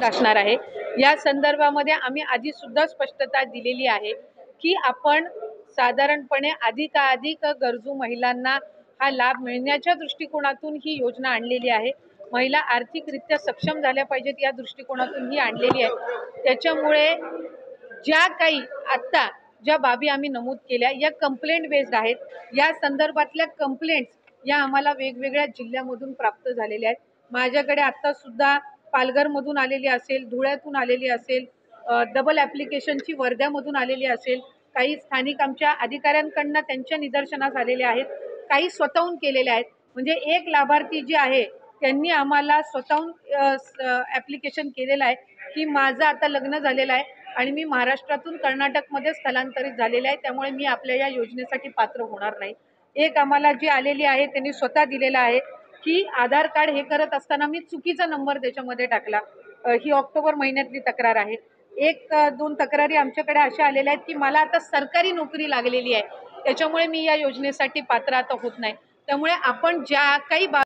असणार आहे। या संदर्भामध्ये आम्ही आधी सुद्धा स्पष्टता दिलेली आहे की आपण साधारणपणे अधिकाधिक गरजू महिलांना हा लाभ मिळण्याच्या दृष्टिकोनातून ही योजना आणलेली आहे। महिला आर्थिकरित्या सक्षम झाल्या पाहिजेत या दृष्टिकोनातून ही आणलेली आहे। त्याच्यामुळे ज्या काही आता ज्या बाबी आम्ही नमूद केल्या या कंप्लेंट बेस्ड आहेत। या संदर्भातल्या कंप्लेंट्स या आम्हाला वेगवेगळ्या जिल्ह्यामधून प्राप्त झालेल्या आहेत। माझ्याकडे आता सुद्धा पालघरमधून आलेली असेल, धुळ्यातून आलेली असेल, डबल ॲप्लिकेशनची वर्ध्यामधून आलेली असेल, काही स्थानिक आमच्या अधिकाऱ्यांकडून त्यांच्या निदर्शनास आलेले आहेत, काही स्वतःहून केलेले आहेत। म्हणजे एक लाभार्थी जे आहे त्यांनी आम्हाला स्वतःहून ॲप्लिकेशन केलेलं आहे की माझं आता लग्न झालेलं आहे आणि मी महाराष्ट्रातून कर्नाटकमध्ये स्थलांतरित झालेले आहे, त्यामुळे मी आपल्या या योजनेसाठी पात्र होणार नाही। एक आम्हाला जी आलेली आहे त्यांनी स्वतः दिलेला आहे की आधार कार्ड हे करत असताना मी चुकीचा नंबर त्याच्यामध्ये टाकला। ही ऑक्टोबर महिन्यातली तक्रार आहे। एक दोन तक्रारी आमच्याकडे अशा आलेल्या आहेत की मला आता सरकारी नोकरी लागलेली आहे, त्याच्यामुळे मी या योजनेसाठी पात्र आता होत नाही। त्यामुळे आपण ज्या काही